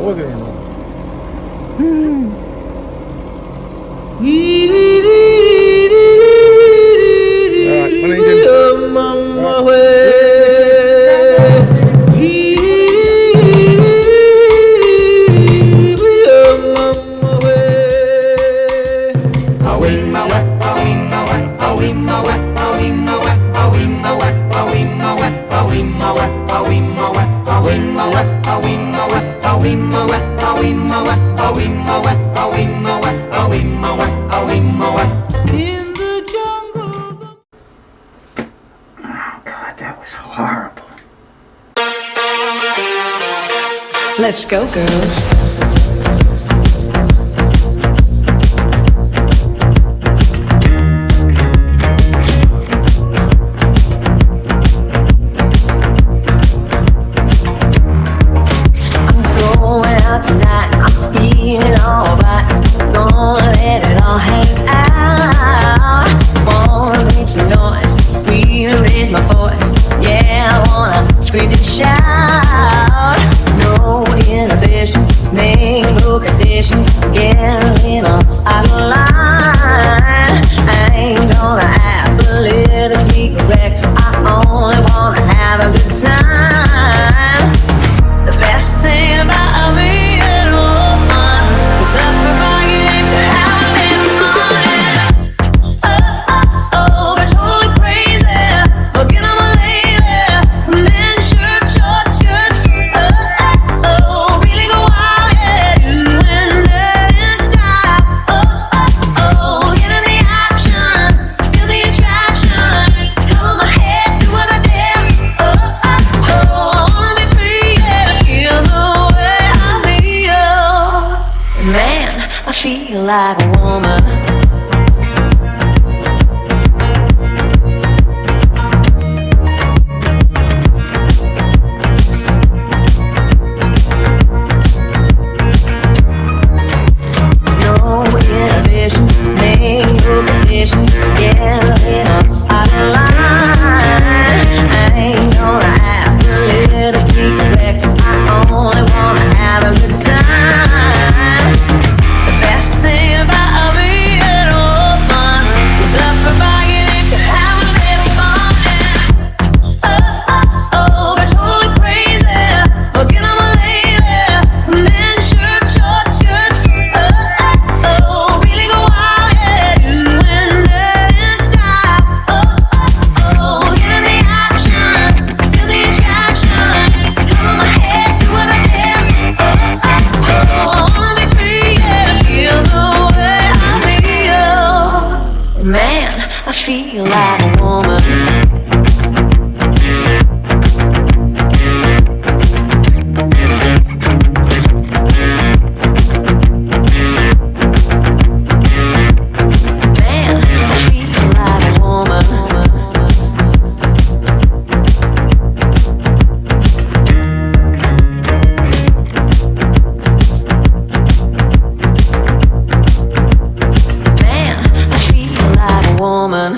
wasn't in there. God, that was horrible. Let's go, girls. Tonight, I'm feeling alright. Gonna let it all hang out. Wanna make some noise, really raise my voice. Yeah, I wanna scream and shout. No inhibitions, make no conditions. Get a little out of line. I ain't gonna act politically correct. I only wanna have a good time. The best thing about me is the prerogative to have a little fun. Oh, they're totally crazy. Looking at my lady, men, shirt, short skirts. Oh, really go wild, yeah, doing that in style. Oh, get in the action, feel the attraction. Color my head, do what I dare. I wanna be free, yeah, feel the way I feel. Man, I feel like a woman. No inhibitions, make no conditions. Get a little out of line. I ain't gonna act politically correct. I only wanna have a good time. The best thing about being a woman is the prerogative to have a little fun. Oh, they're totally crazy. Looking at my lady, men, shirt, short skirts. Oh, really go wild, yeah, doing that in style. Oh, get in the action, feel the attraction. Color my head, do what I dare. I wanna be free, yeah, feel the way I feel. Man, I feel like a woman. Man, I feel like a woman. Man, I feel like a woman.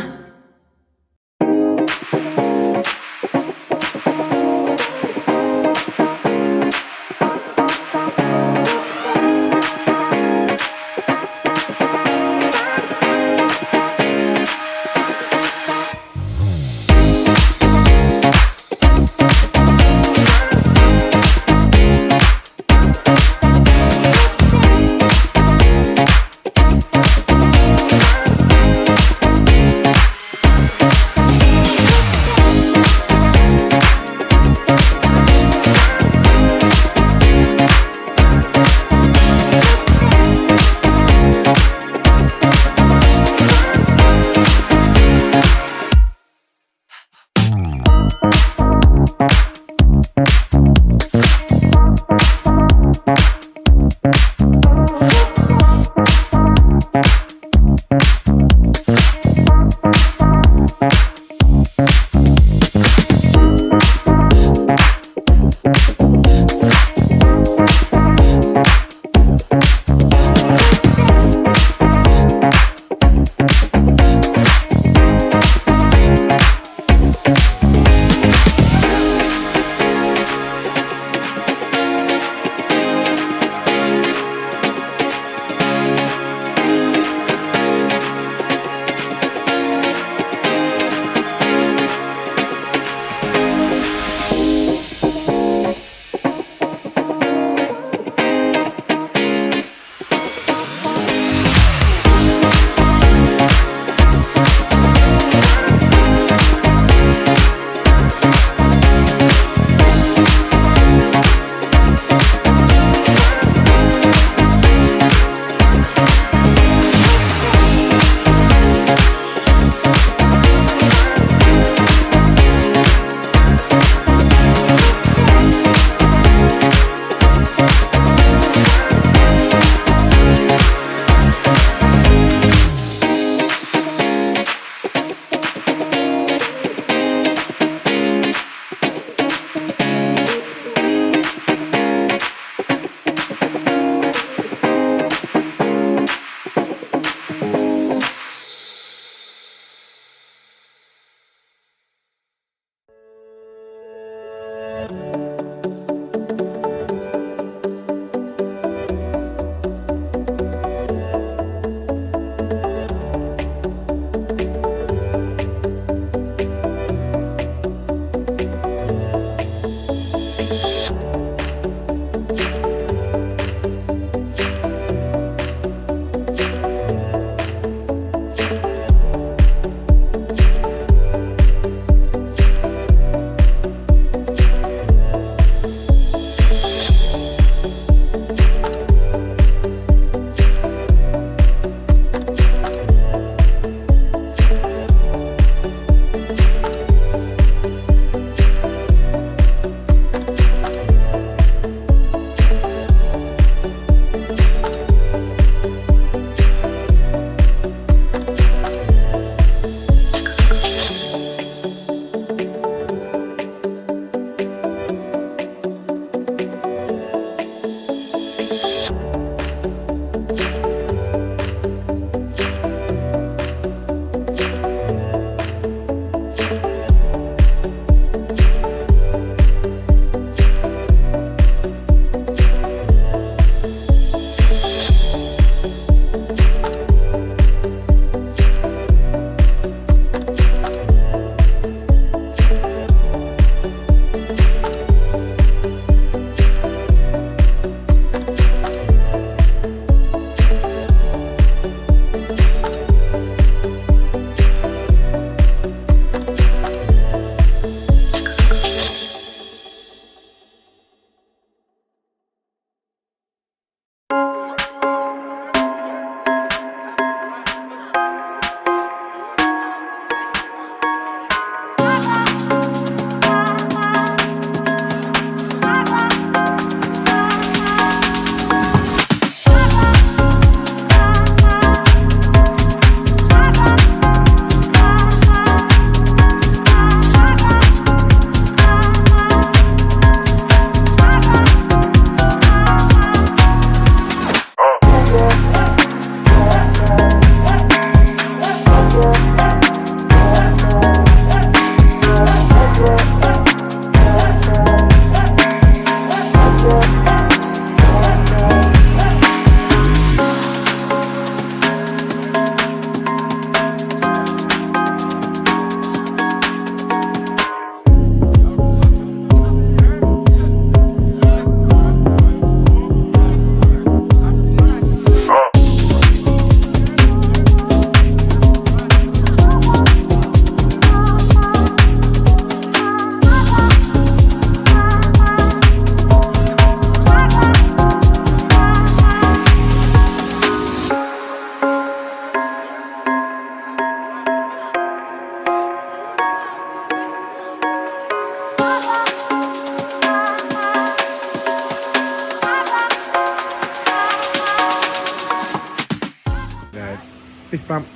Fist bump.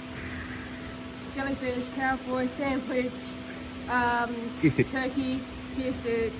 Jellyfish, cowboy, sandwich, Gear stick. turkey, gear stick.